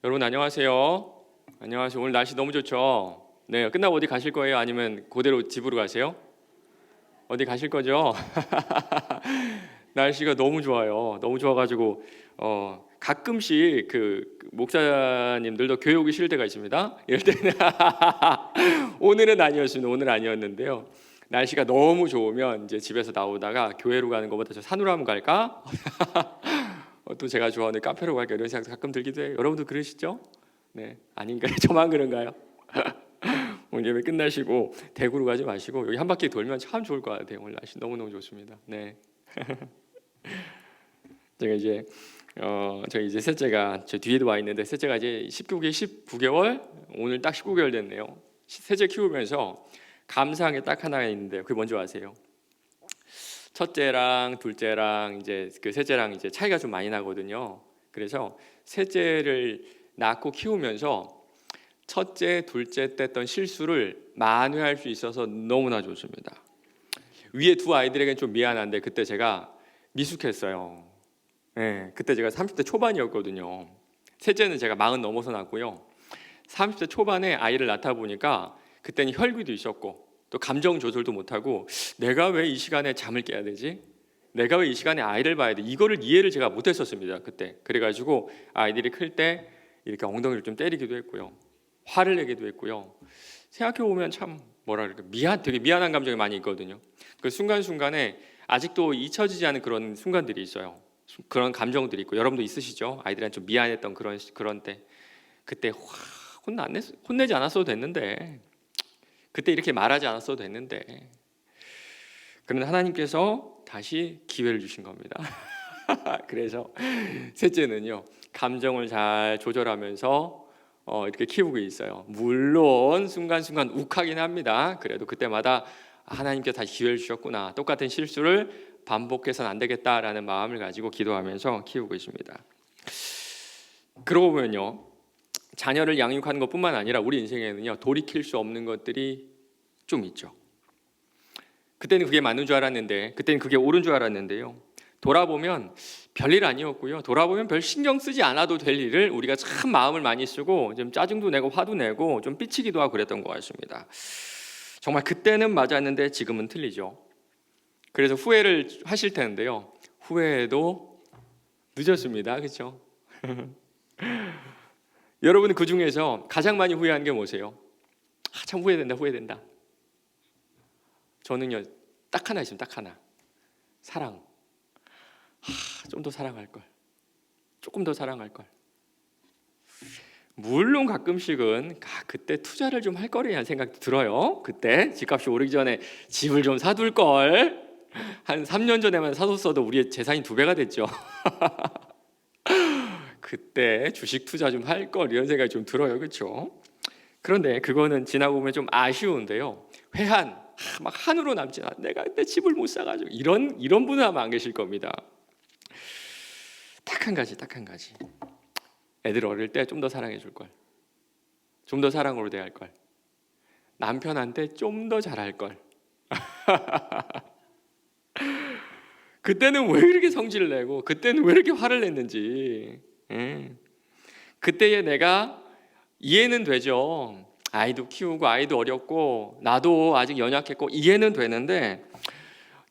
여러분 안녕하세요. 안녕하세요. 오늘 날씨 너무 좋죠? 네, 끝나고 어디 가실 거예요? 아니면 그대로 집으로 가세요? 어디 가실 거죠? 날씨가 너무 좋아요. 너무 좋아가지고 가끔씩 그 목사님들도 교회 오기 싫을 때가 있습니다. 이럴 때는 오늘은 아니었습니다. 오늘 아니었는데요. 날씨가 너무 좋으면 이제 집에서 나오다가 교회로 가는 것보다 저 산으로 한번 갈까? 또 제가 좋아하는 카페로 갈까 이런 생각 가끔 들기도 해요. 여러분도 그러시죠? 네, 아닌가요? 저만 그런가요? 오늘 예배 끝나시고 대구로 가지 마시고 여기 한 바퀴 돌면 참 좋을 것 같아요. 오늘 날씨 너무너무 좋습니다. 네. 제가 이제 저희 이제 셋째가 저 뒤에도 와 있는데 셋째가 이제 19개월 오늘 딱 19개월 됐네요. 셋째 키우면서 감사한 게 딱 하나 있는데요. 그게 뭔지 아세요? 첫째랑 둘째랑 이제 그 셋째랑 이제 차이가 좀 많이 나거든요. 그래서 셋째를 낳고 키우면서 첫째, 둘째 때 했던 실수를 만회할 수 있어서 너무나 좋습니다. 위에 두 아이들에겐 좀 미안한데 그때 제가 미숙했어요. 네, 그때 제가 30대 초반이었거든요. 셋째는 제가 40 넘어서 낳았고요. 30대 초반에 아이를 낳다 보니까 그때는 혈기도 있었고 또 감정 조절도 못하고 내가 왜 이 시간에 잠을 깨야 되지? 내가 왜 이 시간에 아이를 봐야 돼? 이거를 이해를 제가 못했었습니다. 그때. 그래가지고 아이들이 클 때 이렇게 엉덩이를 좀 때리기도 했고요. 화를 내기도 했고요. 생각해보면 참 뭐라 그럴까 되게 미안한 감정이 많이 있거든요. 그 순간순간에 아직도 잊혀지지 않은 그런 순간들이 있어요. 그런 감정들이 있고 여러분도 있으시죠? 아이들한테 좀 미안했던 그런 때 그때 혼내지 않았어도 됐는데 그때 이렇게 말하지 않았어도 됐는데 그런데 하나님께서 다시 기회를 주신 겁니다. 그래서 셋째는요 감정을 잘 조절하면서 이렇게 키우고 있어요. 물론 순간순간 욱하긴 합니다. 그래도 그때마다 하나님께서 다시 기회를 주셨구나, 똑같은 실수를 반복해서는 안 되겠다라는 마음을 가지고 기도하면서 키우고 있습니다. 그러고 보면요 자녀를 양육하는 것뿐만 아니라 우리 인생에는요 돌이킬 수 없는 것들이 좀 있죠. 그때는 그게 맞는 줄 알았는데, 그때는 그게 옳은 줄 알았는데요. 돌아보면 별일 아니었고요. 돌아보면 별 신경 쓰지 않아도 될 일을 우리가 참 마음을 많이 쓰고 좀 짜증도 내고 화도 내고 좀 삐치기도 하고 그랬던 것 같습니다. 정말 그때는 맞았는데 지금은 틀리죠. 그래서 후회를 하실 텐데요. 후회도 늦었습니다. 그렇죠? 여러분 그 중에서 가장 많이 후회하는 게 뭐세요? 참 후회된다. 저는요 딱 하나 있습니다. 딱 하나. 사랑. 좀 더 사랑할 걸. 조금 더 사랑할 걸. 물론 가끔씩은 그때 투자를 좀 할 거라는 생각도 들어요. 그때 집값이 오르기 전에 집을 좀 사둘 걸. 한 3년 전에만 사뒀어도 우리의 재산이 2배가 됐죠. 그때 주식 투자 좀 할 걸 이런 생각이 좀 들어요. 그렇죠? 그런데 그거는 지나고 보면 좀 아쉬운데요. 막 한으로 남지 않아. 내가 그때 집을 못 사가지고 이런 분은 아마 안 계실 겁니다. 딱 한 가지. 애들 어릴 때 좀 더 사랑해 줄 걸. 좀 더 사랑으로 대할 걸. 남편한테 좀 더 잘할 걸. 그때는 왜 이렇게 성질을 내고 그때는 왜 이렇게 화를 냈는지. 그때의 내가 이해는 되죠. 아이도 키우고 아이도 어렸고 나도 아직 연약했고 이해는 되는데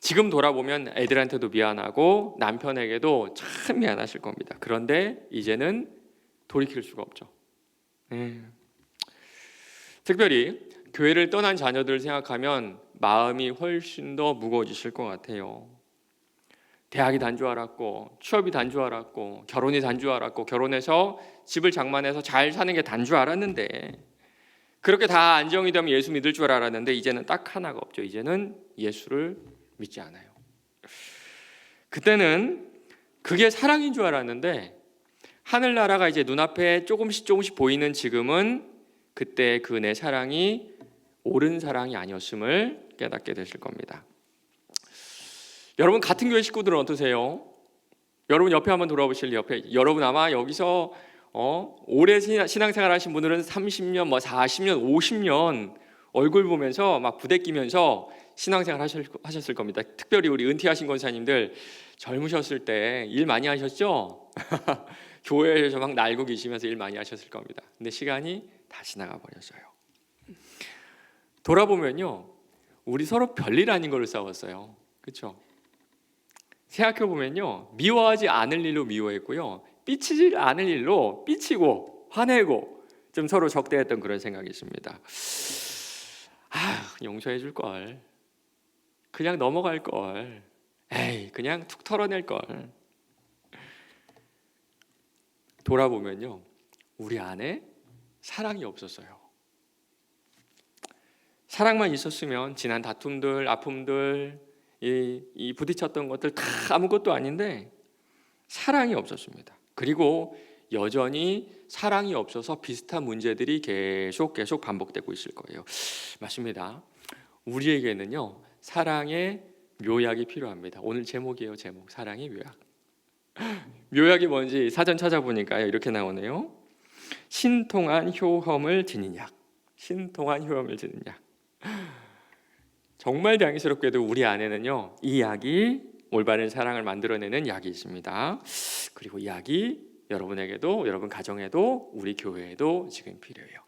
지금 돌아보면 애들한테도 미안하고 남편에게도 참 미안하실 겁니다. 그런데 이제는 돌이킬 수가 없죠. 특별히 교회를 떠난 자녀들을 생각하면 마음이 훨씬 더 무거워지실 것 같아요. 대학이 단 줄 알았고 취업이 단 줄 알았고 결혼이 단 줄 알았고 결혼해서 집을 장만해서 잘 사는 게 단 줄 알았는데 그렇게 다 안정이 되면 예수 믿을 줄 알았는데 이제는 딱 하나가 없죠. 이제는 예수를 믿지 않아요. 그때는 그게 사랑인 줄 알았는데 하늘나라가 이제 눈앞에 조금씩 보이는 지금은 그때 그 내 사랑이 옳은 사랑이 아니었음을 깨닫게 되실 겁니다. 여러분 같은 교회 식구들은 어떠세요? 여러분 옆에 한번 돌아보실래요? 옆에 여러분 아마 여기서 오래 신앙생활 하신 분들은 30년, 40년, 50년 얼굴 보면서 막 부대끼면서 신앙생활 하셨을 겁니다. 특별히 우리 은퇴하신 권사님들 젊으셨을 때 일 많이 하셨죠? 교회에서 막 날고 계시면서 일 많이 하셨을 겁니다. 근데 시간이 다 지나가 버렸어요. 돌아보면요, 우리 서로 별일 아닌 걸로 싸웠어요. 그렇죠? 생각해 보면요, 미워하지 않을 일로 미워했고요, 삐치지 않을 일로 삐치고 화내고 좀 서로 적대했던 그런 생각이 있습니다. 용서해 줄 걸, 그냥 넘어갈 걸, 에이 그냥 툭 털어낼 걸. 돌아보면요, 우리 안에 사랑이 없었어요. 사랑만 있었으면 지난 다툼들, 아픔들, 이 부딪혔던 것들 다 아무것도 아닌데 사랑이 없었습니다. 그리고 여전히 사랑이 없어서 비슷한 문제들이 계속 반복되고 있을 거예요. 맞습니다. 우리에게는요, 사랑의 묘약이 필요합니다. 오늘 제목이에요. 제목, 사랑의 묘약. 묘약이 뭔지 사전 찾아보니까요, 이렇게 나오네요. 신통한 효험을 지닌 약. 신통한 효험을 지닌 약. 정말 당연스럽게도 우리 안에는요, 이 약이 올바른 사랑을 만들어내는 약이 있습니다. 그리고 이 약이 여러분에게도, 여러분 가정에도, 우리 교회에도 지금 필요해요.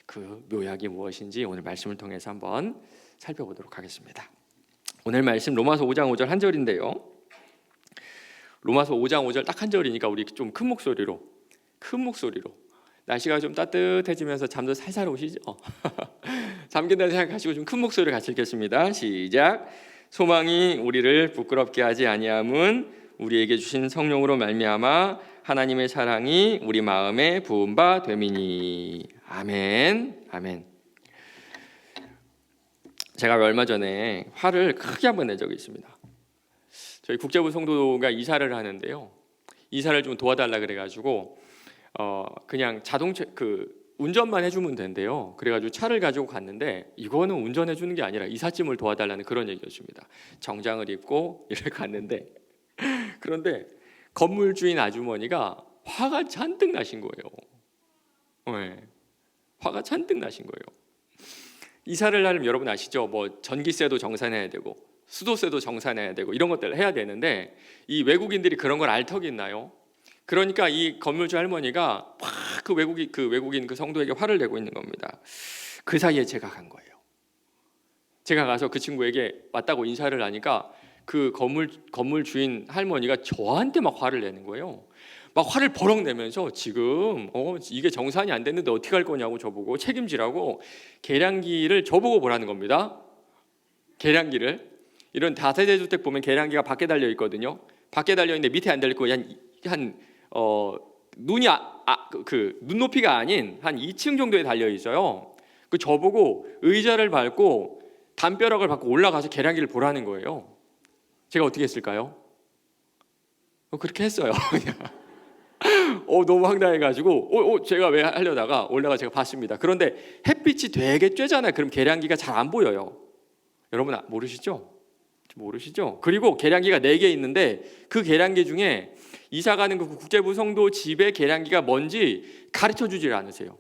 그 묘약이 무엇인지 오늘 말씀을 통해서 한번 살펴보도록 하겠습니다. 오늘 말씀 로마서 5장 5절 한 절인데요, 로마서 5장 5절 딱 한 절이니까 우리 좀 큰 목소리로 날씨가 좀 따뜻해지면서 잠도 살살 오시죠? 잠긴다는 생각하시고 좀 큰 목소리로 같이 읽겠습니다. 시작. 소망이 우리를 부끄럽게 하지 아니함은 우리에게 주신 성령으로 말미암아 하나님의 사랑이 우리 마음에 부은 바 됨이니. 아멘. 아멘. 제가 얼마 전에 화를 크게 한번 낸 적이 있습니다. 저희 국제부 성도가 이사를 하는데요, 이사를 좀 도와달라 그래가지고 그냥 자동차 운전만 해주면 된대요. 그래가지고 차를 가지고 갔는데 이거는 운전해주는 게 아니라 이삿짐을 도와달라는 그런 얘기였습니다. 정장을 입고 이렇게 갔는데, 그런데 건물주인 아주머니가 화가 잔뜩 나신 거예요. 네, 화가 잔뜩 나신 거예요. 이사를 하려면 여러분 아시죠? 뭐 전기세도 정산해야 되고 수도세도 정산해야 되고 이런 것들 해야 되는데, 이 외국인들이 그런 걸 알 턱이 있나요? 그러니까 이 건물주 할머니가 막 그 외국인 그 성도에게 화를 내고 있는 겁니다. 그 사이에 제가 간 거예요. 제가 가서 그 친구에게 왔다고 인사를 하니까 그 건물 주인 할머니가 저한테 막 화를 내는 거예요. 막 화를 버럭 내면서 지금 이게 정산이 안 됐는데 어떻게 할 거냐고 저보고 책임지라고 계량기를 저보고 보라는 겁니다. 계량기를. 이런 다세대 주택 보면 계량기가 밖에 달려 있거든요. 밖에 달려 있는데 밑에 안 달려 있고 눈이 눈높이가 아닌 한 2층 정도에 달려 있어요. 그 저보고 의자를 밟고 담벼락을 밟고 올라가서 계량기를 보라는 거예요. 제가 어떻게 했을까요? 그렇게 했어요. 그냥. 너무 황당해가지고 제가 왜 하려다가 올라가 제가 봤습니다. 그런데 햇빛이 되게 쬐잖아요. 그럼 계량기가 잘 안 보여요. 여러분 모르시죠? 그리고 계량기가 4개 있는데 그 계량기 중에 이사 가는 그 국제부 성도 집의 계량기가 뭔지 가르쳐 주질 않으세요.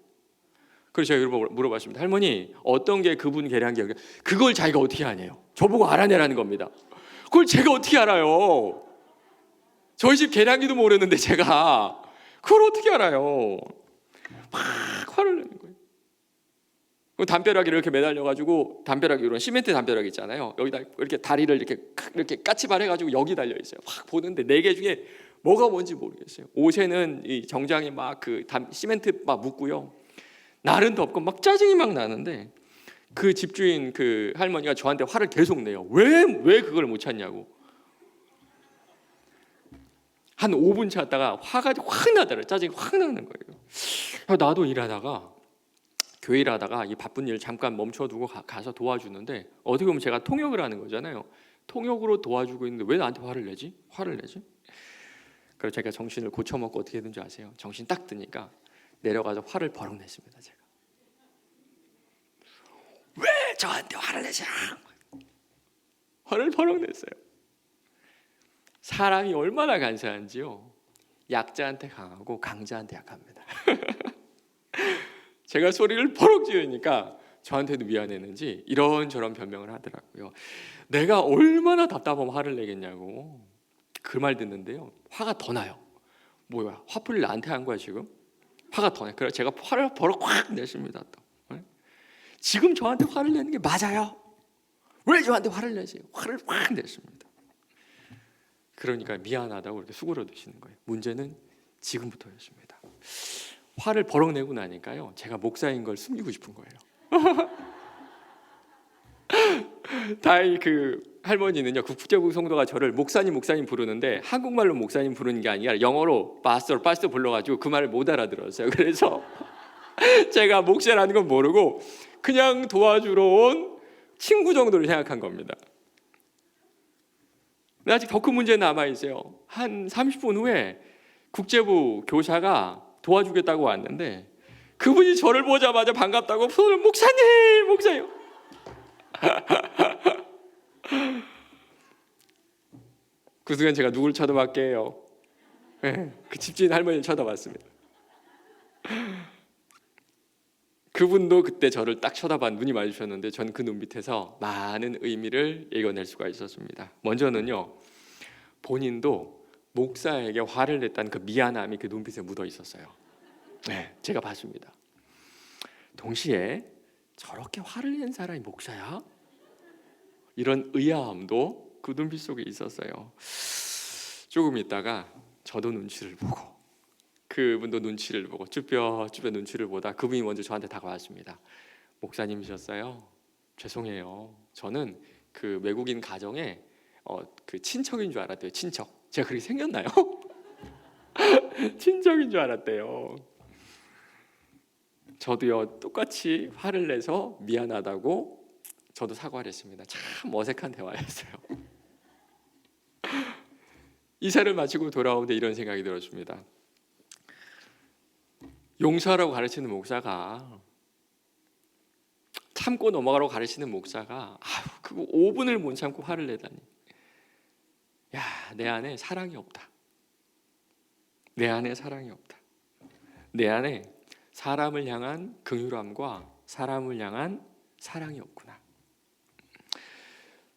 그래서 제가 여러분 물어봤습니다. 할머니, 어떤 게 그분 계량기예요? 그걸 자기가 어떻게 아냐요? 저보고 알아내라는 겁니다. 그걸 제가 어떻게 알아요? 저희 집 계량기도 모르는데 제가 그걸 어떻게 알아요? 막 화를 내는 거예요. 담벼락에 이렇게 매달려가지고, 담벼락이 이런 시멘트 담벼락 있잖아요. 여기다 이렇게 다리를 이렇게 까치발 해가지고 여기 달려 있어요. 막 보는데 4개 중에 뭐가 뭔지 모르겠어요. 옷에는 이 정장이 막 시멘트 막 묻고요. 날은 덥고 막 짜증이 막 나는데 그 집주인 그 할머니가 저한테 화를 계속 내요. 왜 그걸 못 찾냐고. 한 5분 찾다가 화가 확 나더라고요. 짜증이 확 나는 거예요. 나도 교회 일하다가 이 바쁜 일 잠깐 멈춰두고 가서 도와주는데, 어떻게 보면 제가 통역을 하는 거잖아요. 통역으로 도와주고 있는데 왜 나한테 화를 내지? 그래서 제가 정신을 고쳐먹고 어떻게 했는지 아세요? 정신 딱 드니까 내려가서 화를 버럭 냈습니다. 제가 왜 저한테 화를 내지? 화를 버럭 냈어요. 사람이 얼마나 간사한지요. 약자한테 강하고 강자한테 약합니다. 제가 소리를 버럭 지르니까 저한테도 미안했는지 이런저런 변명을 하더라고요. 내가 얼마나 답답하면 화를 내겠냐고. 그 말 듣는데요, 화가 더 나요. 뭐야, 화풀이를 나한테 한 거야 지금? 화가 더 내. 그래서 제가 화를 버럭 확 냈습니다. 또. 네? 지금 저한테 화를 내는 게 맞아요? 왜 저한테 화를 내세요? 화를 확 냈습니다. 그러니까 미안하다고 이렇게 수그러드시는 거예요. 문제는 지금부터였습니다. 화를 버럭 내고 나니까요, 제가 목사인 걸 숨기고 싶은 거예요. 다행히 그 할머니는요, 국제국 성도가 저를 목사님 부르는데 한국말로 목사님 부르는 게 아니라 영어로 파스터 불러가지고 그 말을 못 알아들었어요. 그래서 제가 목사라는 건 모르고 그냥 도와주러 온 친구 정도를 생각한 겁니다. 근데 아직 더 큰 문제 남아 있어요. 한 30분 후에 국제부 교사가 도와주겠다고 왔는데 그분이 저를 보자마자 반갑다고 손을 목사님. 그 순간 제가 누굴 쳐다봤게요? 네, 그 집주인 할머니를 쳐다봤습니다. 그분도 그때 저를 딱 쳐다봐 눈이 마주쳤는데 전 그 눈빛에서 많은 의미를 읽어낼 수가 있었습니다. 먼저는요, 본인도 목사에게 화를 냈다는 그 미안함이 그 눈빛에 묻어 있었어요. 네, 제가 봤습니다. 동시에 저렇게 화를 낸 사람이 목사야? 이런 의아함도 그 눈빛 속에 있었어요. 조금 있다가 저도 눈치를 보고 그분도 눈치를 보고 쭈뼛쭈뼛 눈치를 보다 그분이 먼저 저한테 다가왔습니다. 목사님이셨어요? 죄송해요. 저는 그 외국인 가정에 그 친척인 줄 알았대요. 친척. 제가 그렇게 생겼나요? 친척인 줄 알았대요. 저도요 똑같이 화를 내서 미안하다고 저도 사과를 했습니다. 참 어색한 대화였어요. 이사를 마치고 돌아오는데 이런 생각이 들었습니다. 용서하라고 가르치는 목사가, 참고 넘어가라고 가르치는 목사가 그거 5분을 못 참고 화를 내다니. 야, 내 안에 사랑이 없다. 내 안에 사랑이 없다. 내 안에 사람을 향한 긍휼함과 사람을 향한 사랑이 없구나.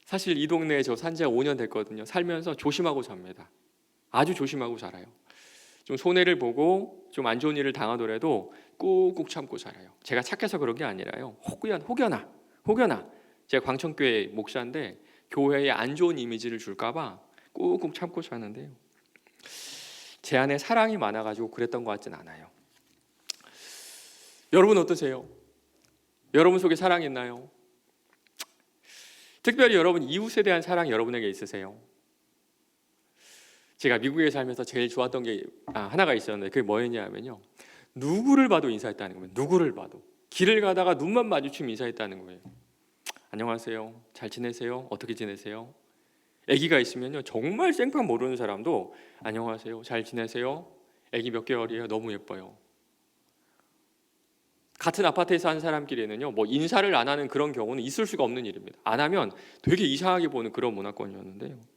사실 이 동네에 저 산 지가 5년 됐거든요. 살면서 조심하고 삽니다. 아주 조심하고 살아요. 좀 손해를 보고 좀 안 좋은 일을 당하더라도 꾹꾹 참고 살아요. 제가 착해서 그런 게 아니라요. 혹여나 제가 광천교회 목사인데 교회에 안 좋은 이미지를 줄까봐 꾹꾹 참고 사는데요. 제 안에 사랑이 많아가지고 그랬던 것 같진 않아요. 여러분 어떠세요? 여러분 속에 사랑이 있나요? 특별히 여러분 이웃에 대한 사랑이 여러분에게 있으세요? 제가 미국에 살면서 제일 좋았던 게 하나가 있었는데 그게 뭐였냐면요, 누구를 봐도 인사했다는 거예요. 누구를 봐도 길을 가다가 눈만 마주치면 인사했다는 거예요. 안녕하세요, 잘 지내세요, 어떻게 지내세요? 아기가 있으면요, 정말 생판 모르는 사람도 안녕하세요, 잘 지내세요, 아기 몇 개월이에요, 너무 예뻐요. 같은 아파트에 사는 사람끼리는요, 뭐 인사를 안 하는 그런 경우는 있을 수가 없는 일입니다. 안 하면 되게 이상하게 보는 그런 문화권이었는데요.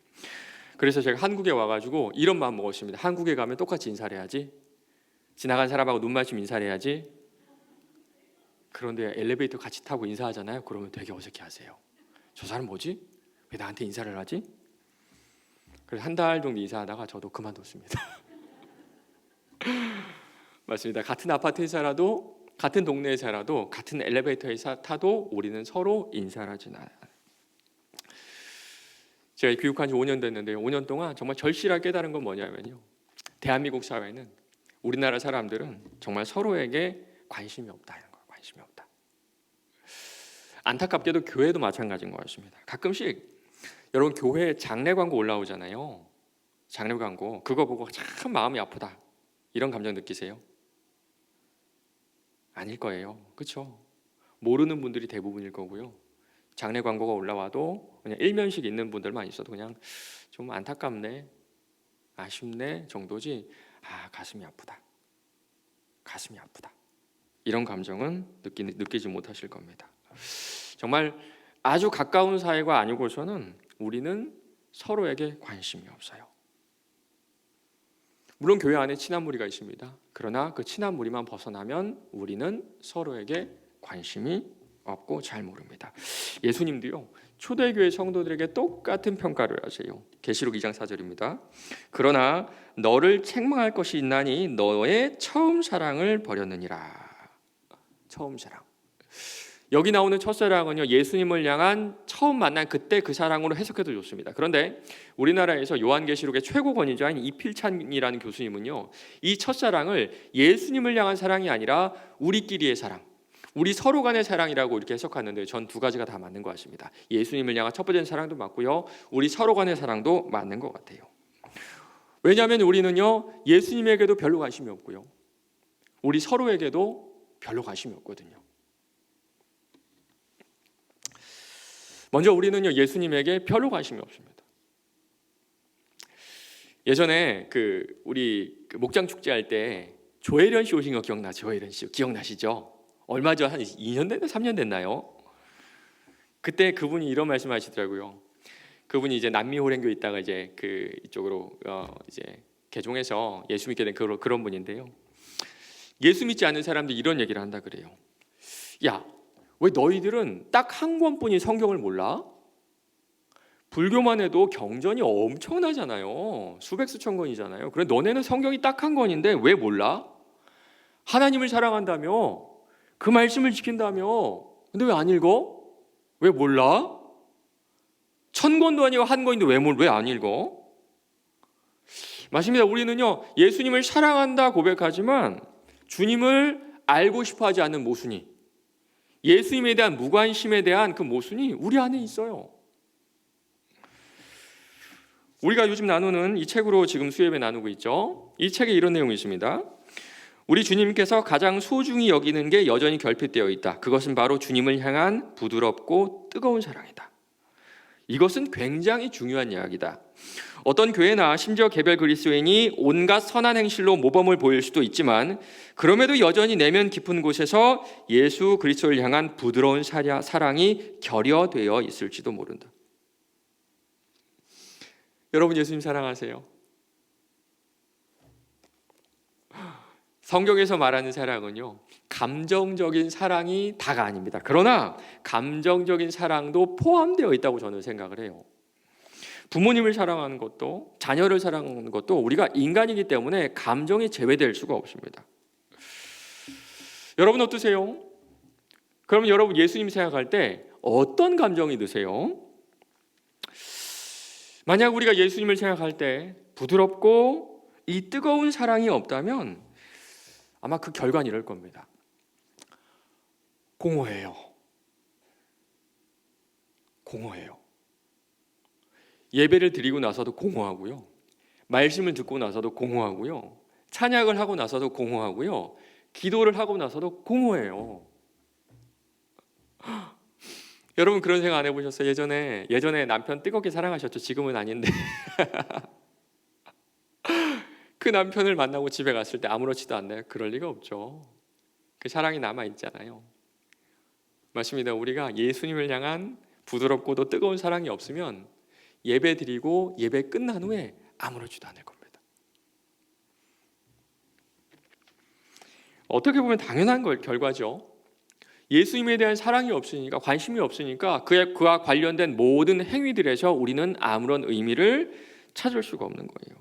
그래서 제가 한국에 와가지고 이런 마음 먹었습니다. 한국에 가면 똑같이 인사를 해야지. 지나간 사람하고 눈 맞추면 인사를 해야지. 그런데 엘리베이터 같이 타고 인사하잖아요. 그러면 되게 어색해하세요. 저 사람 뭐지? 왜 나한테 인사를 하지? 그래서 한 달 정도 인사하다가 저도 그만뒀습니다. 맞습니다. 같은 아파트에 살아도, 같은 동네에 살아도, 같은 엘리베이터에 타도 우리는 서로 인사를 하진 않아요. 제가 교육한 지 5년 됐는데요, 5년 동안 정말 절실하게 깨달은 건 뭐냐면요, 대한민국 사회는, 우리나라 사람들은 정말 서로에게 관심이 없다는 거예요. 관심이 없다. 안타깝게도 교회도 마찬가지인 것 같습니다. 가끔씩 여러분 교회 장례 광고 올라오잖아요. 장례 광고 그거 보고 참 마음이 아프다 이런 감정 느끼세요? 아닐 거예요. 그렇죠? 모르는 분들이 대부분일 거고요. 장례 광고가 올라와도 그냥 일면식 있는 분들만 있어도 그냥 좀 안타깝네, 아쉽네 정도지, 가슴이 아프다, 가슴이 아프다 이런 감정은 느끼지 못하실 겁니다. 정말 아주 가까운 사이가 아니고서는 우리는 서로에게 관심이 없어요. 물론 교회 안에 친한 무리가 있습니다. 그러나 그 친한 무리만 벗어나면 우리는 서로에게 관심이 없고 잘 모릅니다. 예수님도요, 초대교회 성도들에게 똑같은 평가를 하세요. 계시록 2장 4절입니다. 그러나 너를 책망할 것이 있나니 너의 처음 사랑을 버렸느니라. 처음 사랑. 여기 나오는 첫사랑은요, 예수님을 향한 처음 만난 그때 그 사랑으로 해석해도 좋습니다. 그런데 우리나라에서 요한계시록의 최고 권위자인 이필찬이라는 교수님은요, 이 첫사랑을 예수님을 향한 사랑이 아니라 우리끼리의 사랑, 우리 서로 간의 사랑이라고 이렇게 해석하는데 전 두 가지가 다 맞는 것 같습니다. 예수님을 향한 첫 번째 사랑도 맞고요, 우리 서로 간의 사랑도 맞는 것 같아요. 왜냐하면 우리는요, 예수님에게도 별로 관심이 없고요, 우리 서로에게도 별로 관심이 없거든요. 먼저 우리는요, 예수님에게 별로 관심이 없습니다. 예전에 우리 목장 축제할 때 조혜련 씨 오신 거 조혜련 씨 기억나시죠? 얼마 전 한 2년 됐나 3년 됐나요? 그때 그분이 이런 말씀하시더라고요. 그분이 이제 남미 호랭교 있다가 이제 이쪽으로 이제 개종해서 예수 믿게 된 그런 분인데요. 예수 믿지 않는 사람들이 이런 얘기를 한다 그래요. 야, 왜 너희들은 딱 한 권뿐이 성경을 몰라? 불교만 해도 경전이 엄청나잖아요. 수백 수천 권이잖아요. 그래 너네는 성경이 딱 한 권인데 왜 몰라? 하나님을 사랑한다며, 그 말씀을 지킨다며, 근데 왜 안 읽어? 왜 몰라? 1000권도 아니고 한 권인데 왜 안 읽어? 맞습니다. 우리는요, 예수님을 사랑한다 고백하지만 주님을 알고 싶어하지 않는 모순이, 예수님에 대한 무관심에 대한 그 모순이 우리 안에 있어요. 우리가 요즘 나누는 이 책으로 지금 수요예배 나누고 있죠. 이 책에 이런 내용이 있습니다. 우리 주님께서 가장 소중히 여기는 게 여전히 결핍되어 있다. 그것은 바로 주님을 향한 부드럽고 뜨거운 사랑이다. 이것은 굉장히 중요한 이야기다. 어떤 교회나 심지어 개별 그리스도인이 온갖 선한 행실로 모범을 보일 수도 있지만 그럼에도 여전히 내면 깊은 곳에서 예수 그리스도를 향한 부드러운 사랑이 결여되어 있을지도 모른다. 여러분 예수님 사랑하세요? 성경에서 말하는 사랑은요, 감정적인 사랑이 다가 아닙니다. 그러나 감정적인 사랑도 포함되어 있다고 저는 생각을 해요. 부모님을 사랑하는 것도, 자녀를 사랑하는 것도 우리가 인간이기 때문에 감정이 제외될 수가 없습니다. 여러분 어떠세요? 그러면 여러분 예수님 생각할 때 어떤 감정이 드세요? 만약 우리가 예수님을 생각할 때 부드럽고 이 뜨거운 사랑이 없다면 아마 그 결과는 이럴 겁니다. 공허해요. 예배를 드리고 나서도 공허하고요, 말씀을 듣고 나서도 공허하고요, 찬양을 하고 나서도 공허하고요, 기도를 하고 나서도 공허해요. 여러분 그런 생각 안 해보셨어요? 예전에 남편 뜨겁게 사랑하셨죠? 지금은 아닌데 그 남편을 만나고 집에 갔을 때 아무렇지도 않나요? 그럴 리가 없죠. 그 사랑이 남아있잖아요. 맞습니다. 우리가 예수님을 향한 부드럽고도 뜨거운 사랑이 없으면 예배 드리고 예배 끝난 후에 아무렇지도 않을 겁니다. 어떻게 보면 당연한 결과죠. 예수님에 대한 사랑이 없으니까, 관심이 없으니까 그와 관련된 모든 행위들에서 우리는 아무런 의미를 찾을 수가 없는 거예요.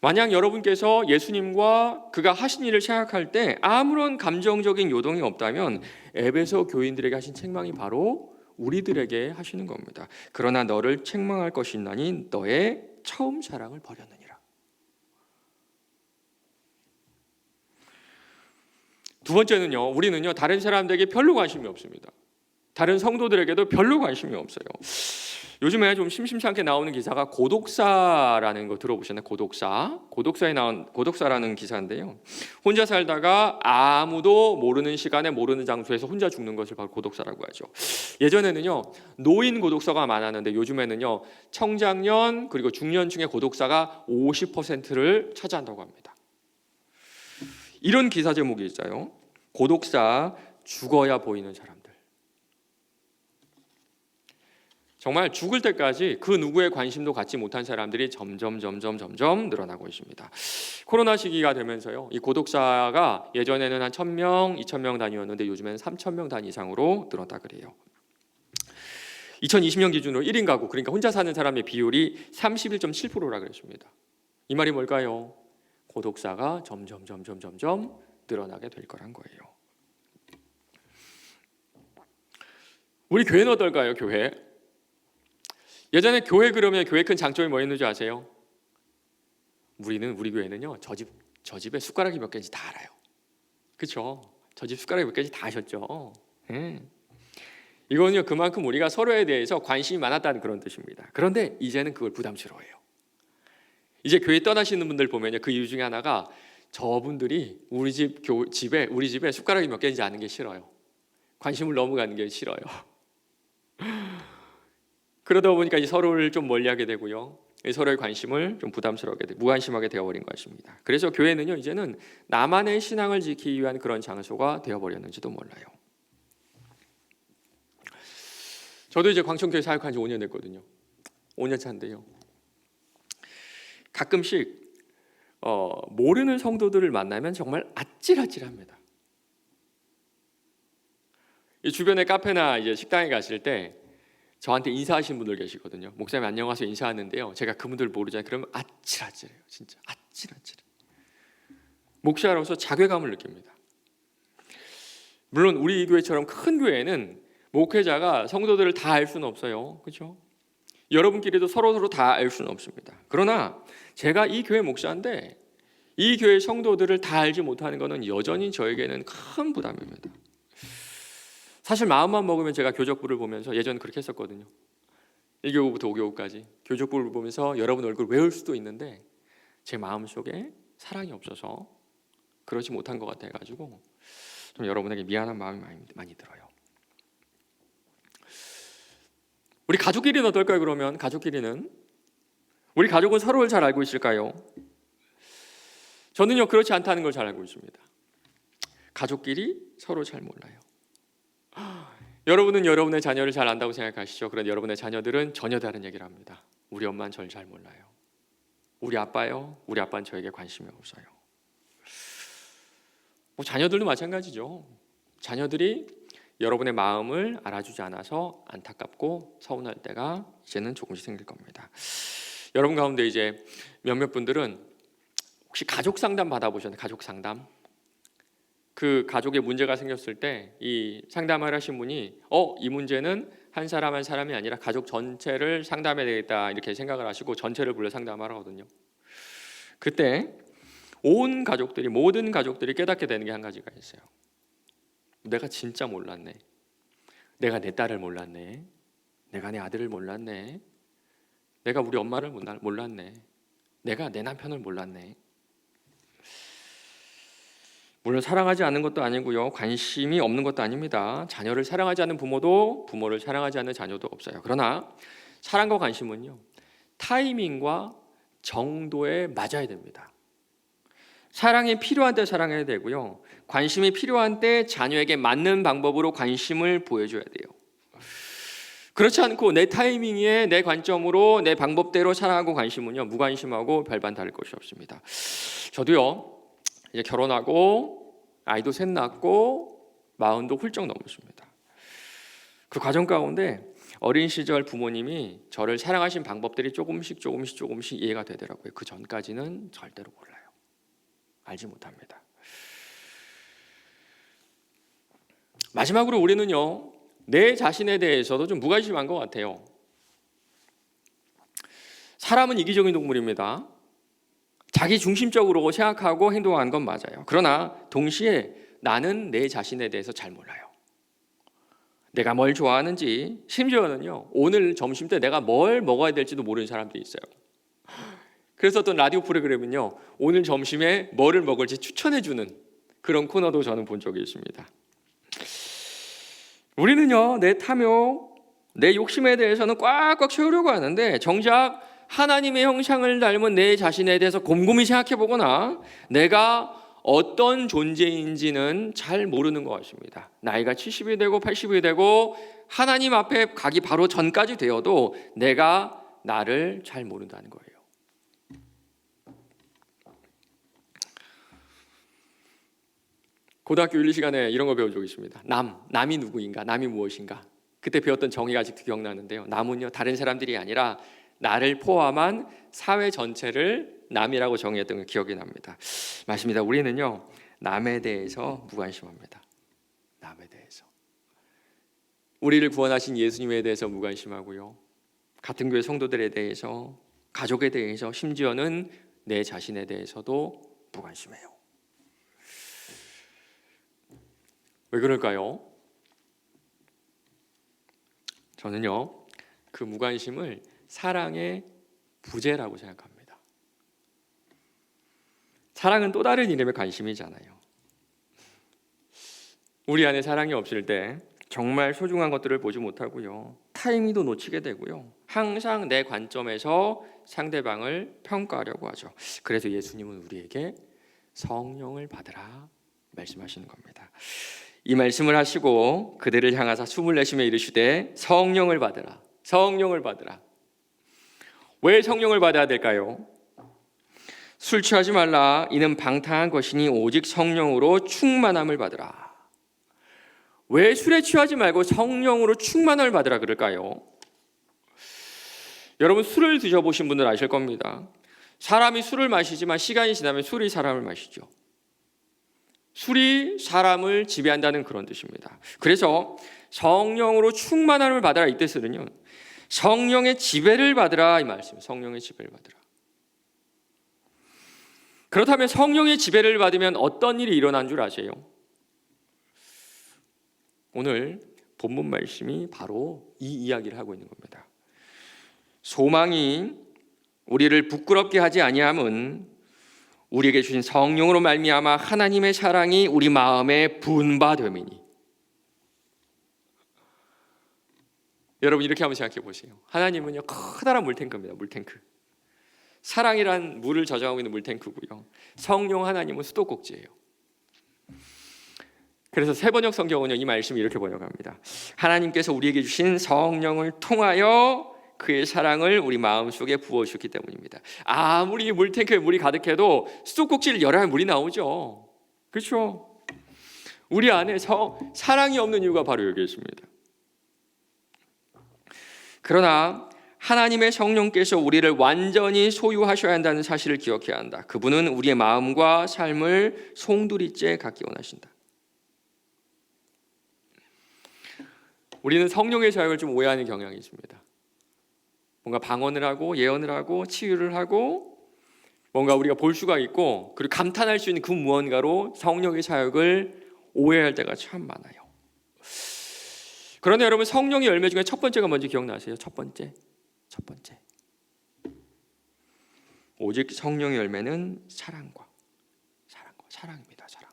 만약 여러분께서 예수님과 그가 하신 일을 생각할 때 아무런 감정적인 요동이 없다면 에베소 교인들에게 하신 책망이 바로 우리들에게 하시는 겁니다. 그러나 너를 책망할 것이 있나니 너의 처음 사랑을 버렸느니라. 두 번째는요, 우리는요 다른 사람들에게 별로 관심이 없습니다. 다른 성도들에게도 별로 관심이 없어요. 요즘에 좀 심심찮게 나오는 기사가 고독사라는 거 들어보셨나요? 고독사라는 기사인데요. 혼자 살다가 아무도 모르는 시간에 모르는 장소에서 혼자 죽는 것을 바로 고독사라고 하죠. 예전에는요 노인 고독사가 많았는데 요즘에는요 청장년 그리고 중년층의 고독사가 50%를 차지한다고 합니다. 이런 기사 제목이 있어요. 고독사, 죽어야 보이는 사람들. 정말 죽을 때까지 그 누구의 관심도 갖지 못한 사람들이 점점 늘어나고 있습니다. 코로나 시기가 되면서요, 이 고독사가 예전에는 한 1000명, 2000명 단위였는데 요즘에는 3000명 단위 이상으로 늘었다 그래요. 2020년 기준으로 1인 가구, 그러니까 혼자 사는 사람의 비율이 31.7%라 그랬습니다. 이 말이 뭘까요? 고독사가 점점 늘어나게 될 거란 거예요. 우리 교회는 어떨까요? 교회. 예전에 교회 그러면 교회 큰 장점이 뭐였는지 아세요? 우리 교회는요, 저 집에 숟가락이 몇 개인지 다 알아요. 그렇죠? 저 집 숟가락이 몇 개인지 다 아셨죠? 이거는요, 그만큼 우리가 서로에 대해서 관심이 많았다는 그런 뜻입니다. 그런데 이제는 그걸 부담스러워해요. 이제 교회 떠나시는 분들 보면요, 그 이유 중에 하나가 저분들이 우리 집에 숟가락이 몇 개인지 아는 게 싫어요. 관심을 너무 가는 게 싫어요. 그러다 보니까 이제 서로를 좀 멀리하게 되고요, 서로의 관심을 좀 부담스럽게 무관심하게 되어버린 것입니다. 그래서 교회는요, 이제는 나만의 신앙을 지키기 위한 그런 장소가 되어버렸는지도 몰라요. 저도 이제 광천교회 사역한 지 5년 됐거든요. 5년 차인데요, 가끔씩 모르는 성도들을 만나면 정말 아찔아찔합니다. 이 주변에 카페나 이제 식당에 갔을 때 저한테 인사하신 분들 계시거든요. 목사님 안녕하세요 인사하는데요, 제가 그분들 모르잖아요. 그러면 아찔아찔해요. 진짜 아찔아찔해요. 목사로서 자괴감을 느낍니다. 물론 우리 교회처럼 큰 교회는 목회자가 성도들을 다 알 수는 없어요. 그렇죠? 여러분끼리도 서로 다 알 수는 없습니다. 그러나 제가 이 교회 목사인데 이 교회 성도들을 다 알지 못하는 것은 여전히 저에게는 큰 부담입니다. 사실 마음만 먹으면 제가 교적부를 보면서 예전 그렇게 했었거든요. 1교구부터 5교구까지 교적부를 보면서 여러분 얼굴 외울 수도 있는데 제 마음속에 사랑이 없어서 그러지 못한 것 같아가지고 좀 여러분에게 미안한 마음이 많이 들어요. 우리 가족끼리는 어떨까요? 그러면 우리 가족은 서로를 잘 알고 있을까요? 저는요, 그렇지 않다는 걸 잘 알고 있습니다. 가족끼리 서로 잘 몰라요. 여러분은 여러분의 자녀를 잘 안다고 생각하시죠? 그런데 여러분의 자녀들은 전혀 다른 얘기를 합니다. 우리 엄마는 저를 잘 몰라요. 우리 아빠요? 우리 아빠는 저에게 관심이 없어요. 자녀들도 마찬가지죠. 자녀들이 여러분의 마음을 알아주지 않아서 안타깝고 서운할 때가 이제는 조금씩 생길 겁니다. 여러분 가운데 이제 몇몇 분들은 혹시 가족 상담 받아보셨나요? 가족 상담. 그 가족에 문제가 생겼을 때 이 상담을 하신 분이 이 문제는 한 사람 한 사람이 아니라 가족 전체를 상담해야 되겠다 이렇게 생각을 하시고 전체를 불러 상담하러 하거든요. 그때 모든 가족들이 깨닫게 되는 게 한 가지가 있어요. 내가 진짜 몰랐네. 내가 내 딸을 몰랐네. 내가 내 아들을 몰랐네. 내가 우리 엄마를 몰랐네. 내가 내 남편을 몰랐네. 물론 사랑하지 않는 것도 아니고요, 관심이 없는 것도 아닙니다. 자녀를 사랑하지 않는 부모도 부모를 사랑하지 않는 자녀도 없어요. 그러나 사랑과 관심은요, 타이밍과 정도에 맞아야 됩니다. 사랑이 필요한 때 사랑해야 되고요, 관심이 필요한 때 자녀에게 맞는 방법으로 관심을 보여줘야 돼요. 그렇지 않고 내 타이밍에 내 관점으로 내 방법대로 사랑하고 관심은요, 무관심하고 별반 다를 것이 없습니다. 저도요, 이제 결혼하고 아이도 셋 낳고 40도 훌쩍 넘었습니다. 그 과정 가운데 어린 시절 부모님이 저를 사랑하신 방법들이 조금씩 이해가 되더라고요. 그 전까지는 절대로 몰라요. 알지 못합니다. 마지막으로 우리는요, 내 자신에 대해서도 좀 무관심한 것 같아요. 사람은 이기적인 동물입니다. 자기 중심적으로 생각하고 행동하는 건 맞아요. 그러나 동시에 나는 내 자신에 대해서 잘 몰라요. 내가 뭘 좋아하는지, 심지어는요, 오늘 점심 때 내가 뭘 먹어야 될지도 모르는 사람들이 있어요. 그래서 어떤 라디오 프로그램은요, 오늘 점심에 뭐를 먹을지 추천해주는 그런 코너도 저는 본 적이 있습니다. 우리는요, 내 탐욕, 내 욕심에 대해서는 꽉꽉 채우려고 하는데 정작 하나님의 형상을 닮은 내 자신에 대해서 곰곰이 생각해보거나 내가 어떤 존재인지는 잘 모르는 것 같습니다. 나이가 70이 되고 80이 되고 하나님 앞에 가기 바로 전까지 되어도 내가 나를 잘 모른다는 거예요. 고등학교 윤리 시간에 이런 거 배운 적이 있습니다. 남이 누구인가? 남이 무엇인가? 그때 배웠던 정의가 아직도 기억나는데요. 남은요 다른 사람들이 아니라 나를 포함한 사회 전체를 남이라고 정의했던 게 기억이 납니다. 맞습니다. 우리는요 남에 대해서 무관심합니다. 남에 대해서. 우리를 구원하신 예수님에 대해서 무관심하고요. 같은 교회 성도들에 대해서, 가족에 대해서, 심지어는 내 자신에 대해서도 무관심해요. 왜 그럴까요? 저는요 그 무관심을 사랑의 부재라고 생각합니다. 사랑은 또 다른 이름의 관심이잖아요. 우리 안에 사랑이 없을 때 정말 소중한 것들을 보지 못하고요, 타이밍도 놓치게 되고요, 항상 내 관점에서 상대방을 평가하려고 하죠. 그래서 예수님은 우리에게 성령을 받으라 말씀하시는 겁니다. 이 말씀을 하시고 그들을 향하사 숨을 내쉬며 이르시되 성령을 받으라, 성령을 받으라. 왜 성령을 받아야 될까요? 술 취하지 말라, 이는 방탕한 것이니 오직 성령으로 충만함을 받으라. 왜 술에 취하지 말고 성령으로 충만함을 받으라 그럴까요? 여러분 술을 드셔보신 분들 아실 겁니다. 사람이 술을 마시지만 시간이 지나면 술이 사람을 마시죠. 술이 사람을 지배한다는 그런 뜻입니다. 그래서 성령으로 충만함을 받으라 이 뜻은요, 성령의 지배를 받으라 이 말씀. 성령의 지배를 받으라. 그렇다면 성령의 지배를 받으면 어떤 일이 일어난 줄 아세요? 오늘 본문 말씀이 바로 이 이야기를 하고 있는 겁니다. 소망이 우리를 부끄럽게 하지 아니함은 우리에게 주신 성령으로 말미암아 하나님의 사랑이 우리 마음에 분바됨이니. 여러분 이렇게 한번 생각해 보세요. 하나님은요 커다란 물탱크입니다. 물탱크. 사랑이란 물을 저장하고 있는 물탱크고요, 성령 하나님은 수도꼭지예요. 그래서 세번역 성경은요 이 말씀을 이렇게 번역합니다. 하나님께서 우리에게 주신 성령을 통하여 그의 사랑을 우리 마음속에 부어주셨기 때문입니다. 아무리 물탱크에 물이 가득해도 수도꼭지를 열어야 물이 나오죠. 그렇죠? 우리 안에 사랑이 없는 이유가 바로 여기 있습니다. 그러나 하나님의 성령께서 우리를 완전히 소유하셔야 한다는 사실을 기억해야 한다. 그분은 우리의 마음과 삶을 송두리째 갖기 원하신다. 우리는 성령의 사역을 좀 오해하는 경향이 있습니다. 뭔가 방언을 하고 예언을 하고 치유를 하고 뭔가 우리가 볼 수가 있고 그리고 감탄할 수 있는 그 무언가로 성령의 사역을 오해할 때가 참 많아요. 그런데 여러분 성령의 열매 중에 첫 번째가 뭔지 기억나세요? 첫 번째. 오직 성령의 열매는 사랑입니다. 사랑.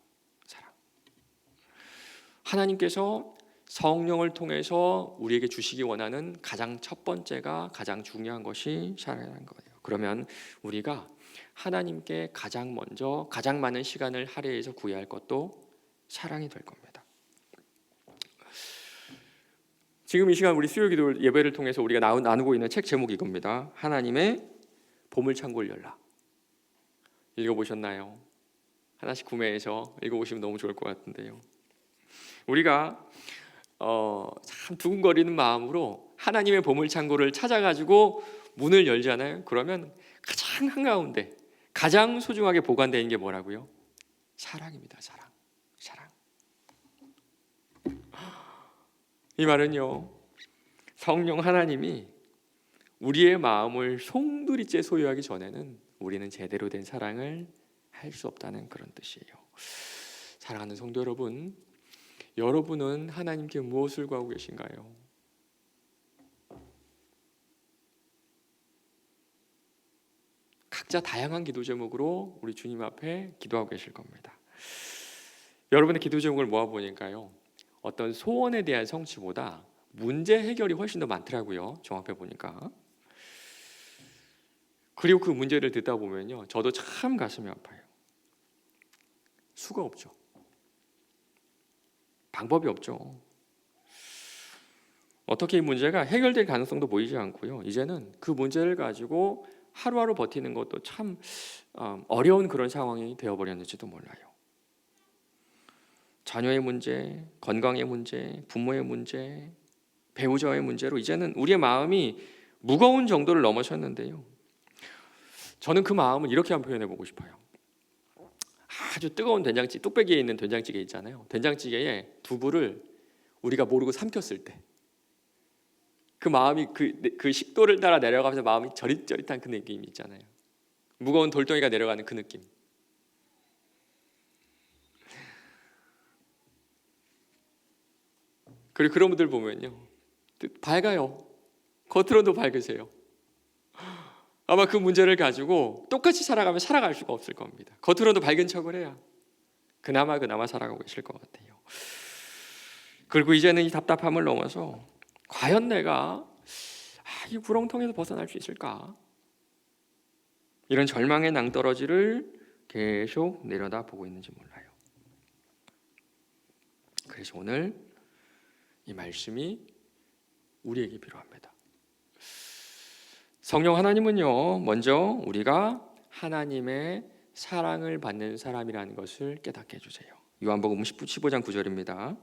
하나님께서 성령을 통해서 우리에게 주시기 원하는 가장 첫 번째가 가장 중요한 것이 사랑이라는 거예요. 그러면 우리가 하나님께 가장 먼저 가장 많은 시간을 할애해서 구해야 할 것도 사랑이 될 겁니다. 지금 이 시간 우리 수요기도 예배를 통해서 우리가 나누고 있는 책 제목이 이겁니다. 하나님의 보물창고를 열라. 읽어보셨나요? 하나씩 구매해서 읽어보시면 너무 좋을 것 같은데요. 우리가 참 두근거리는 마음으로 하나님의 보물창고를 찾아가지고 문을 열잖아요. 그러면 가장 한가운데 가장 소중하게 보관되는 게 뭐라고요? 사랑입니다. 사랑. 이 말은요, 성령 하나님이 우리의 마음을 송두리째 소유하기 전에는 우리는 제대로 된 사랑을 할 수 없다는 그런 뜻이에요. 사랑하는 성도 여러분, 여러분은 하나님께 무엇을 구하고 계신가요? 각자 다양한 기도 제목으로 우리 주님 앞에 기도하고 계실 겁니다. 여러분의 기도 제목을 모아보니까요, 어떤 소원에 대한 성취보다 문제 해결이 훨씬 더 많더라고요. 종합해 보니까. 그리고 그 문제를 듣다 보면요, 저도 참 가슴이 아파요. 수가 없죠. 방법이 없죠. 어떻게 이 문제가 해결될 가능성도 보이지 않고요, 이제는 그 문제를 가지고 하루하루 버티는 것도 참 어려운 그런 상황이 되어버렸는지도 몰라요. 자녀의 문제, 건강의 문제, 부모의 문제, 배우자의 문제로 이제는 우리의 마음이 무거운 정도를 넘어섰는데요. 저는 그 마음을 이렇게 한번 표현해 보고 싶어요. 아주 뜨거운 된장찌개, 뚝배기에 있는 된장찌개 있잖아요. 된장찌개에 두부를 우리가 모르고 삼켰을 때 그 마음이 그 식도를 따라 내려가면서 마음이 저릿저릿한 그 느낌이 있잖아요. 무거운 돌덩이가 내려가는 그 느낌. 그리고 그런 분들 보면요, 밝아요. 겉으로도 밝으세요. 아마 그 문제를 가지고 똑같이 살아가면 살아갈 수가 없을 겁니다. 겉으로도 밝은 척을 해야 그나마 살아가고 계실 것 같아요. 그리고 이제는 이 답답함을 넘어서 과연 내가 이 구렁텅이에서 벗어날 수 있을까? 이런 절망의 낭떠러지를 계속 내려다보고 있는지 몰라요. 그래서 오늘 이 말씀이 우리에게 필요합니다. 성령 하나님은요, 먼저 우리가 하나님의 사랑을 받는 사람이라는 것을 깨닫게 해주세요. 요한복음 15장 9절입니다.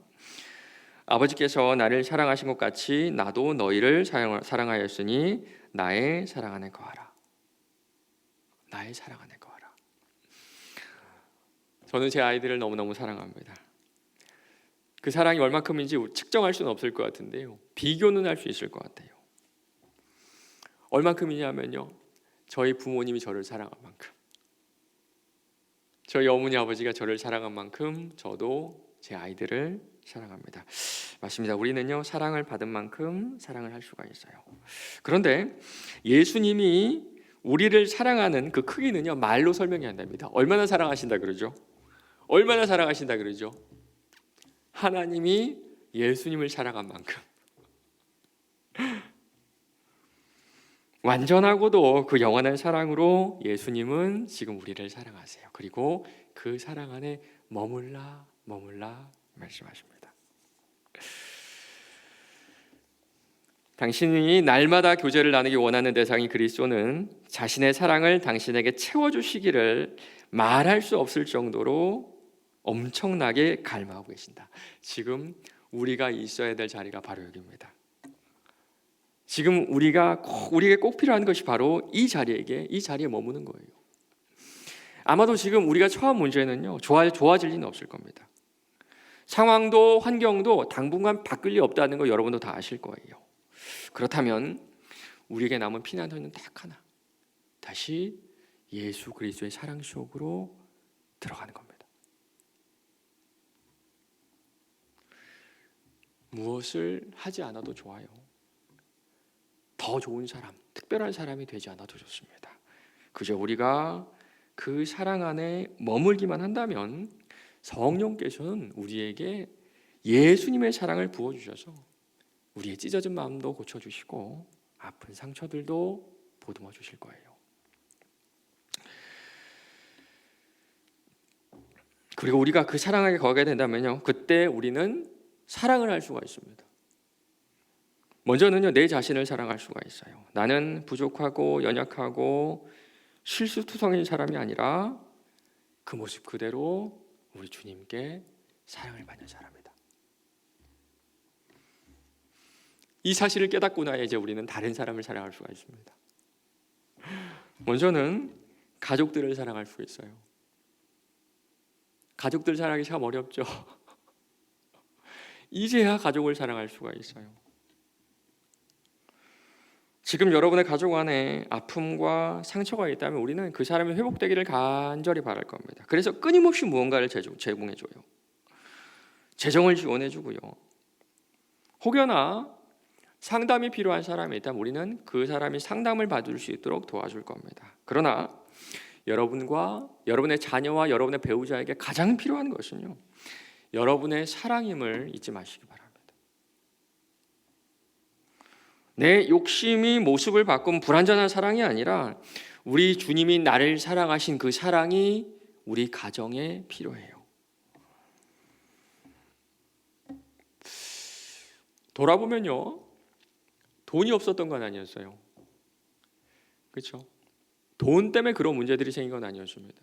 아버지께서 나를 사랑하신 것 같이 나도 너희를 사랑하였으니 나의 사랑 안에 거하라. 나의 사랑 안에 거하라. 저는 제 아이들을 너무너무 사랑합니다. 그 사랑이 얼마큼인지 측정할 수는 없을 것 같은데요, 비교는 할 수 있을 것 같아요. 얼마큼이냐면요, 저희 부모님이 저를 사랑한 만큼, 저희 어머니 아버지가 저를 사랑한 만큼 저도 제 아이들을 사랑합니다. 맞습니다. 우리는요, 사랑을 받은 만큼 사랑을 할 수가 있어요. 그런데 예수님이 우리를 사랑하는 그 크기는요, 말로 설명이 안 됩니다. 얼마나 사랑하신다 그러죠? 얼마나 사랑하신다 그러죠? 하나님이 예수님을 사랑한 만큼, 완전하고도 그 영원한 사랑으로 예수님은 지금 우리를 사랑하세요. 그리고 그 사랑 안에 머물라 말씀하십니다. 당신이 날마다 교제를 나누기 원하는 대상인 그리스도는 자신의 사랑을 당신에게 채워주시기를 말할 수 없을 정도로 엄청나게 갈망하고 계신다. 지금 우리가 있어야 될 자리가 바로 여기입니다. 지금 우리에게 꼭 필요한 것이 바로 이 자리에 머무는 거예요. 아마도 지금 우리가 처한 문제는요, 좋아질 리는 없을 겁니다. 상황도 환경도 당분간 바뀔 리 없다는 거 여러분도 다 아실 거예요. 그렇다면 우리에게 남은 피난처는 딱 하나, 다시 예수 그리스도의 사랑 속으로 들어가는 겁니다. 무엇을 하지 않아도 좋아요. 더 좋은 사람, 특별한 사람이 되지 않아도 좋습니다. 그저 우리가 그 사랑 안에 머물기만 한다면 성령께서는 우리에게 예수님의 사랑을 부어주셔서 우리의 찢어진 마음도 고쳐주시고 아픈 상처들도 보듬어 주실 거예요. 그리고 우리가 그 사랑에 거하게 된다면요, 그때 우리는 사랑을 할 수가 있습니다. 먼저는요, 내 자신을 사랑할 수가 있어요. 나는 부족하고 연약하고 실수투성인 사람이 아니라 그 모습 그대로 우리 주님께 사랑을 받는 사람이다. 이 사실을 깨닫고 나야 이제 우리는 다른 사람을 사랑할 수가 있습니다. 먼저는 가족들을 사랑할 수 있어요. 가족들 사랑이 참 어렵죠. 이제야 가족을 사랑할 수가 있어요. 지금 여러분의 가족 안에 아픔과 상처가 있다면 우리는 그 사람이 회복되기를 간절히 바랄 겁니다. 그래서 끊임없이 무언가를 제공해줘요. 재정을 지원해주고요. 혹여나 상담이 필요한 사람이 있다면 우리는 그 사람이 상담을 받을 수 있도록 도와줄 겁니다. 그러나 여러분과 여러분의 자녀와 여러분의 배우자에게 가장 필요한 것은요, 여러분의 사랑임을 잊지 마시기 바랍니다. 내 욕심이 모습을 바꾼 불완전한 사랑이 아니라 우리 주님이 나를 사랑하신 그 사랑이 우리 가정에 필요해요. 돌아보면요, 돈이 없었던 건 아니었어요. 그렇죠? 돈 때문에 그런 문제들이 생긴 건 아니었습니다.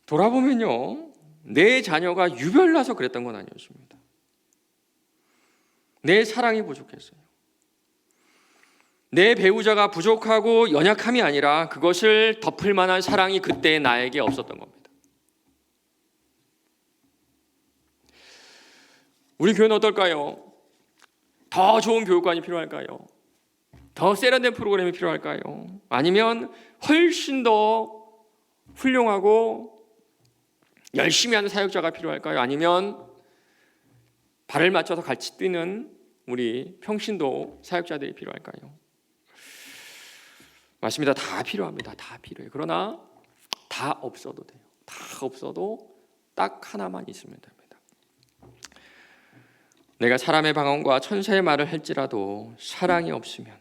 돌아보면요, 내 자녀가 유별나서 그랬던 건 아니었습니다. 내 사랑이 부족했어요. 내 배우자가 부족하고 연약함이 아니라 그것을 덮을 만한 사랑이 그때 나에게 없었던 겁니다. 우리 교회는 어떨까요? 더 좋은 교육관이 필요할까요? 더 세련된 프로그램이 필요할까요? 아니면 훨씬 더 훌륭하고 열심히 하는 사역자가 필요할까요? 아니면 발을 맞춰서 같이 뛰는 우리 평신도 사역자들이 필요할까요? 맞습니다. 다 필요합니다. 다 필요해요. 그러나 다 없어도 돼요. 다 없어도 딱 하나만 있으면 됩니다. 내가 사람의 방언과 천사의 말을 할지라도 사랑이 없으면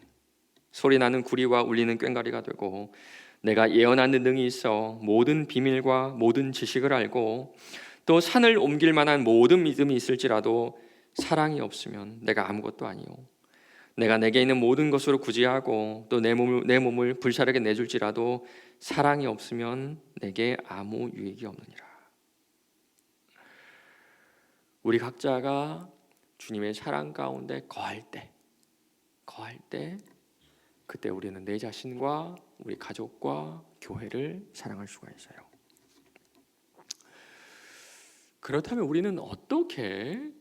소리나는 구리와 울리는 꽹과리가 되고, 내가 예언하는 능이 있어 모든 비밀과 모든 지식을 알고 또 산을 옮길 만한 모든 믿음이 있을지라도 사랑이 없으면 내가 아무것도 아니요, 내가 내게 있는 모든 것으로 구제하고 또 내 몸을 불사르게 내줄지라도 사랑이 없으면 내게 아무 유익이 없느니라. 우리 각자가 주님의 사랑 가운데 거할 때 그때 우리는 내 자신과 우리 가족과 교회를 사랑할 수가 있어요. 그렇다면 우리는 어떻게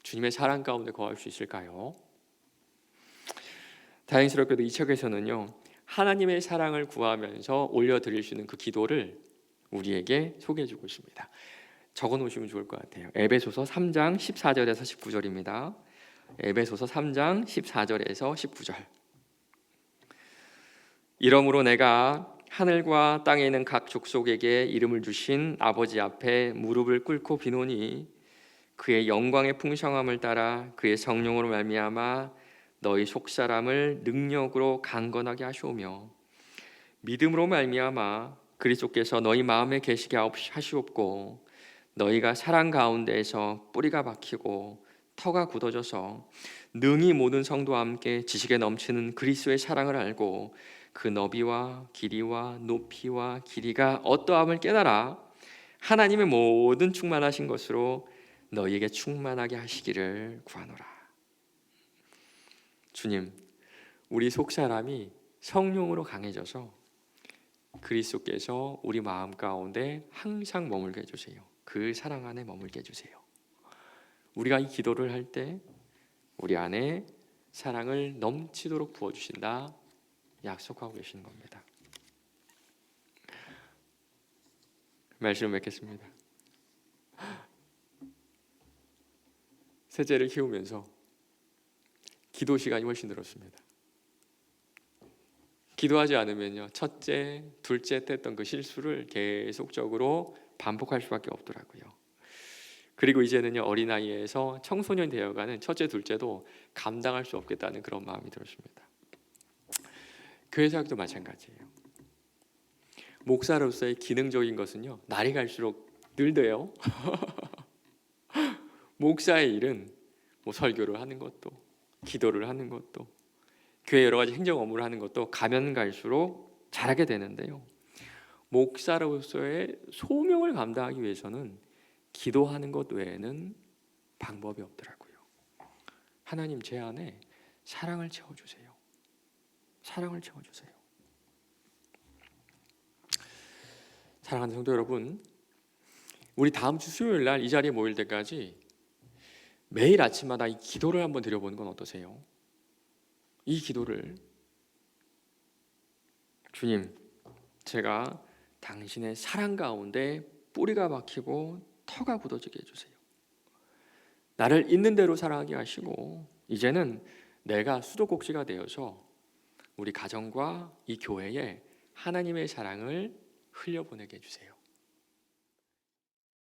주님의 사랑 가운데 거할 수 있을까요? 다행스럽게도 이 책에서는요, 하나님의 사랑을 구하면서 올려드릴 수 있는 그 기도를 우리에게 소개해주고 있습니다. 적어놓으시면 좋을 것 같아요. 에베소서 3장 14절에서 19절입니다. 에베소서 3장 14절에서 19절. 이러므로 내가 하늘과 땅에 있는 각 족속에게 이름을 주신 아버지 앞에 무릎을 꿇고 비노니 그의 영광의 풍성함을 따라 그의 성령으로 말미암아 너희 속사람을 능력으로 강건하게 하시오며 믿음으로 말미암아 그리스도께서 너희 마음에 계시게 하시옵고 너희가 사랑 가운데에서 뿌리가 박히고 터가 굳어져서 능히 모든 성도와 함께 지식에 넘치는 그리스도의 사랑을 알고 그 너비와 길이와 높이와 길이가 어떠함을 깨달아 하나님의 모든 충만하신 것으로 너희에게 충만하게 하시기를 구하노라. 주님, 우리 속사람이 성령으로 강해져서 그리스도께서 우리 마음 가운데 항상 머물게 해주세요. 그 사랑 안에 머물게 해주세요. 우리가 이 기도를 할 때 우리 안에 사랑을 넘치도록 부어주신다 약속하고 계시는 겁니다. 말씀 맺겠습니다. 셋째를 키우면서 기도 시간이 훨씬 늘었습니다. 기도하지 않으면요, 첫째, 둘째 때 했던 그 실수를 계속적으로 반복할 수밖에 없더라고요. 그리고 이제는요, 어린아이에서 청소년 되어가는 첫째, 둘째도 감당할 수 없겠다는 그런 마음이 들었습니다. 교회 사역도 마찬가지예요. 목사로서의 기능적인 것은요, 날이 갈수록 늘대요. 목사의 일은 뭐 설교를 하는 것도, 기도를 하는 것도, 교회 여러 가지 행정 업무를 하는 것도 가면 갈수록 잘하게 되는데요, 목사로서의 소명을 감당하기 위해서는 기도하는 것 외에는 방법이 없더라고요. 하나님, 제 안에 사랑을 채워주세요. 사랑을 채워주세요. 사랑하는 성도 여러분, 우리 다음 주 수요일 날 이 자리에 모일 때까지 매일 아침마다 이 기도를 한번 드려보는 건 어떠세요? 이 기도를, 주님, 제가 당신의 사랑 가운데 뿌리가 박히고 터가 굳어지게 해주세요. 나를 있는 대로 사랑하게 하시고 이제는 내가 수도꼭지가 되어서 우리 가정과 이 교회에 하나님의 사랑을 흘려보내게 해주세요.